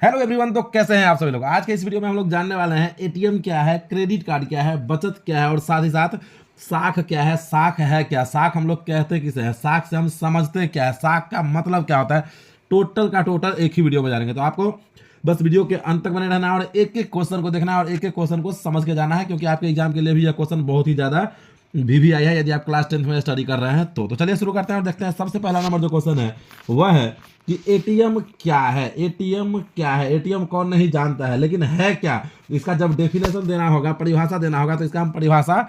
Hello everyone. तो कैसे हैं आप सभी लोग। आज के इस वीडियो में हम लोग जानने वाले हैं एटीएम क्या है, क्रेडिट कार्ड क्या है, बचत क्या है और साथ ही साथ साख क्या है। साख है क्या, साख हम लोग कहते किसे हैं, साख से हम समझते क्या है, साख का मतलब क्या होता है, टोटल का टोटल एक ही वीडियो में जानेंगे। तो आपको बस वीडियो के अंत तक बने रहना है और एक एक क्वेश्चन को देखना है और एक एक क्वेश्चन को समझ के जाना है, क्योंकि आपके एग्जाम के लिए भी यह क्वेश्चन बहुत ही ज्यादा VVI है यदि आप क्लास 10th में स्टडी कर रहे हैं तो चलिए शुरू करते हैं और देखते हैं। सबसे पहला नंबर जो क्वेश्चन है वह है कि एटीएम क्या है। एटीएम क्या है, एटीएम कौन नहीं जानता है, लेकिन है क्या। इसका जब डेफिनेशन देना होगा, परिभाषा देना होगा, तो इसका हम परिभाषा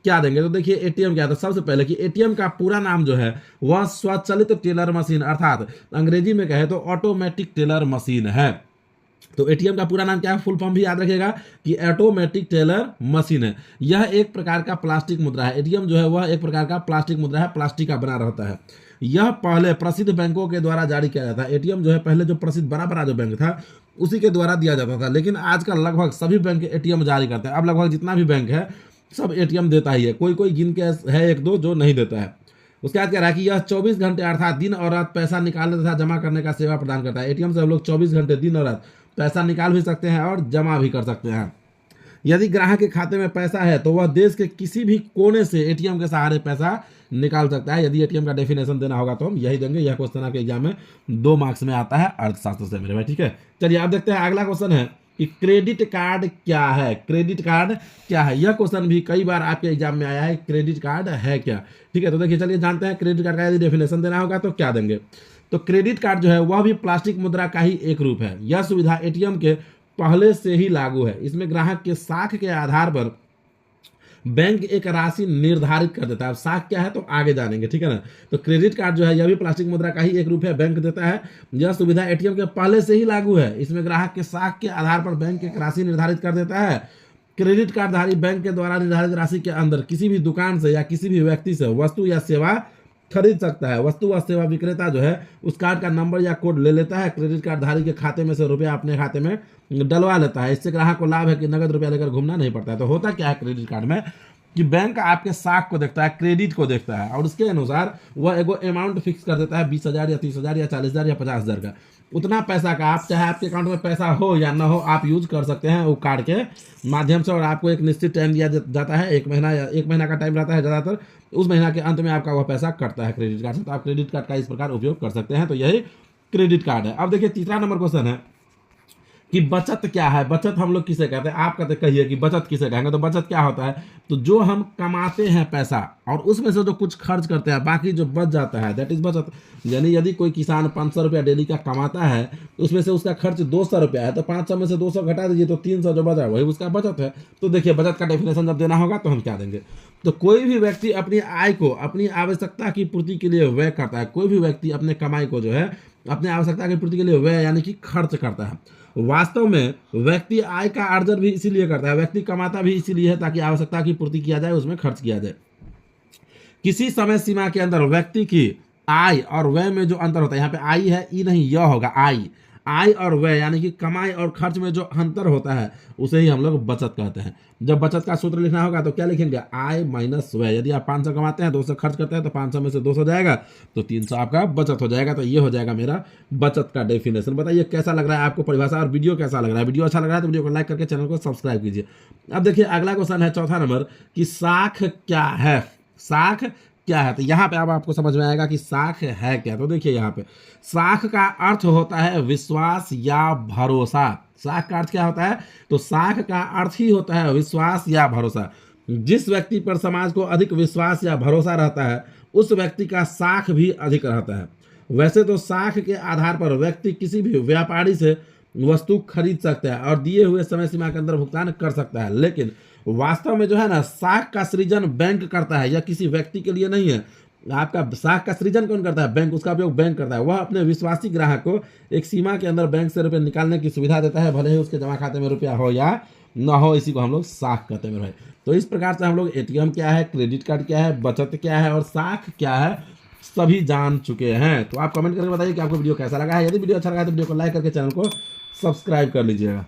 क्या देंगे। तो देखिए एटीएम क्या था। सबसे पहले कि एटीएम का पूरा नाम जो है वह स्वचालित टेलर मशीन, अर्थात अंग्रेजी में कहे तो ऑटोमेटिक टेलर मशीन है। तो एटीएम का पूरा नाम क्या है, फुल फॉर्म भी याद रखिएगा कि ऑटोमेटिक टेलर मशीन है। यह एक प्रकार का प्लास्टिक मुद्रा है। एटीएम जो है वह एक प्रकार का प्लास्टिक मुद्रा है, प्लास्टिक का बना रहता है। यह पहले प्रसिद्ध बैंकों के द्वारा जारी किया जाता है। एटीएम जो है पहले जो प्रसिद्ध बड़ा बड़ा जो बैंक था उसी के द्वारा दिया जाता था, लेकिन आजकल लगभग सभी बैंक एटीएम जारी करते हैं। अब लगभग जितना भी बैंक है सब एटीएम देता ही है, कोई कोई गिन के है एक दो जो नहीं देता है। उसके बाद कह रहा है कि यह 24 घंटे अर्थात दिन और रात पैसा निकालने तथा जमा करने का सेवा प्रदान करता है। एटीएम से हम लोग 24 घंटे दिन और रात पैसा निकाल भी सकते हैं और जमा भी कर सकते हैं। यदि ग्राहक के खाते में पैसा है तो वह देश के किसी भी कोने से एटीएम के सहारे पैसा निकाल सकता है। यदि एटीएम का डेफिनेशन देना होगा तो हम यही देंगे। यह क्वेश्चन आपके एग्जाम में 2 मार्क्स में आता है अर्थशास्त्र से मेरे भाई, ठीक है। चलिए आप देखते हैं अगला क्वेश्चन है कि क्रेडिट कार्ड क्या है। क्रेडिट कार्ड क्या है, यह क्वेश्चन भी कई बार आपके एग्जाम में आया है। क्रेडिट कार्ड है क्या, ठीक है। तो देखिए चलिए जानते हैं क्रेडिट कार्ड का यदि डेफिनेशन देना होगा तो क्या देंगे। तो क्रेडिट कार्ड जो है वह भी प्लास्टिक मुद्रा का ही एक रूप है। यह सुविधा एटीएम के पहले से ही लागू है। इसमें ग्राहक के साख के आधार पर बैंक एक राशि निर्धारित कर देता है। अब साख क्या है तो आगे जानेंगे, ठीक है ना। तो क्रेडिट कार्ड जो है यह भी प्लास्टिक मुद्रा का ही एक रूप है, बैंक देता है। यह सुविधा एटीएम के पहले से ही लागू है। इसमें ग्राहक के साख के आधार पर बैंक एक राशि निर्धारित कर देता है। क्रेडिट कार्डधारी बैंक के द्वारा निर्धारित राशि के अंदर किसी भी दुकान से या किसी भी व्यक्ति से वस्तु या सेवा खरीद सकता है। वस्तु व सेवा विक्रेता जो है उस कार्ड का नंबर या कोड ले लेता है, क्रेडिट कार्ड धारी के खाते में से रुपया अपने खाते में डलवा लेता है। इससे ग्राहक को लाभ है कि नगद रुपया लेकर घूमना नहीं पड़ता है। तो होता क्या है क्रेडिट कार्ड में कि बैंक आपके साख को देखता है, क्रेडिट को देखता है और उसके अनुसार वह एगो अमाउंट फिक्स कर देता है, 20,000 या 30,000 या 40,000 या 50,000 का। उतना पैसा का आप चाहे आपके अकाउंट में पैसा हो या ना हो आप यूज कर सकते हैं वो कार्ड के माध्यम से। और आपको एक निश्चित टाइम दिया जाता है, 1 महीना या 1 महीना का टाइम रहता है ज़्यादातर। उस महीना के अंत में आपका वह पैसा कटता है क्रेडिट कार्ड से। तो आप क्रेडिट कार्ड का इस प्रकार उपयोग कर सकते हैं। तो यही क्रेडिट कार्ड है। अब देखिए तीसरा नंबर क्वेश्चन है कि बचत क्या है। बचत हम लोग किसे कहते हैं, आप कहते कहिए कि बचत किसे कहेंगे। तो बचत क्या होता है, तो जो हम कमाते हैं पैसा और उसमें से जो कुछ खर्च करते हैं बाकी जो बच जाता है दैट इज बचत। यानी यदि कोई किसान 500 रुपया डेली का कमाता है उसमें से उसका खर्च 200 रुपया है तो 500 में से 200 घटा दीजिए तो 300 जो बचा वही उसका बचत है। तो देखिए बचत का डेफिनेशन जब देना होगा तो हम क्या देंगे। तो कोई भी व्यक्ति अपनी आय को अपनी आवश्यकता की पूर्ति के लिए व्यय करता है। कोई भी व्यक्ति अपने कमाई को जो है अपने आवश्यकता की पूर्ति के लिए व्यय यानी कि खर्च करता है। वास्तव में व्यक्ति आय का अर्जन भी इसीलिए करता है, व्यक्ति कमाता भी इसीलिए है ताकि आवश्यकता की पूर्ति किया जाए, उसमें खर्च किया जाए। किसी समय सीमा के अंदर व्यक्ति की आय और व्यय में जो अंतर होता है, यहाँ पे आई है ई नहीं यह होगा आई, आय और व्यय यानी कि कमाई और खर्च में जो अंतर होता है उसे ही हम लोग बचत कहते हैं। जब बचत का सूत्र लिखना होगा तो क्या लिखेंगे, आय माइनस व्यय। यदि आप 500 कमाते हैं 200 खर्च करते हैं तो 500 में से 200 जाएगा तो 300 आपका बचत हो जाएगा। तो ये हो जाएगा मेरा बचत का डेफिनेशन। बताइए कैसा लग रहा है आपको परिभाषा और वीडियो कैसा लग रहा है। वीडियो अच्छा लग रहा है तो वीडियो को लाइक करके चैनल को सब्सक्राइब कीजिए। अब देखिए अगला क्वेश्चन है चौथा नंबर कि साख क्या है। साख क्या है, तो यहाँ पे अब आपको समझ में आएगा कि साख है क्या। तो देखिए यहाँ पे साख का अर्थ होता है विश्वास या भरोसा। साख का अर्थ क्या होता है, तो साख का अर्थ ही होता है विश्वास या भरोसा। जिस व्यक्ति पर समाज को अधिक विश्वास या भरोसा रहता है उस व्यक्ति का साख भी अधिक रहता है। वैसे तो साख के आधार पर व्यक्ति किसी भी व्यापारी से वस्तु खरीद सकता है और दिए हुए समय सीमा के अंदर भुगतान कर सकता है, लेकिन वास्तव में जो है ना साख का सृजन बैंक करता है, या किसी व्यक्ति के लिए नहीं है। आपका साख का सृजन कौन करता है, बैंक। उसका उपयोग बैंक करता है। वह अपने विश्वासी ग्राहक को एक सीमा के अंदर बैंक से रुपये निकालने की सुविधा देता है, भले ही उसके जमा खाते में रुपया हो या ना हो। इसी को हम लोग साख कहते हैं मेरे भाई। तो इस प्रकार से हम लोग एटीएम क्या है, क्रेडिट कार्ड क्या है, बचत क्या है और साख क्या है सभी जान चुके हैं। तो आप कमेंट करके बताइए कि आपको वीडियो कैसा लगा है। यदि वीडियो अच्छा लगा है तो वीडियो को लाइक करके चैनल को सब्सक्राइब कर लीजिएगा।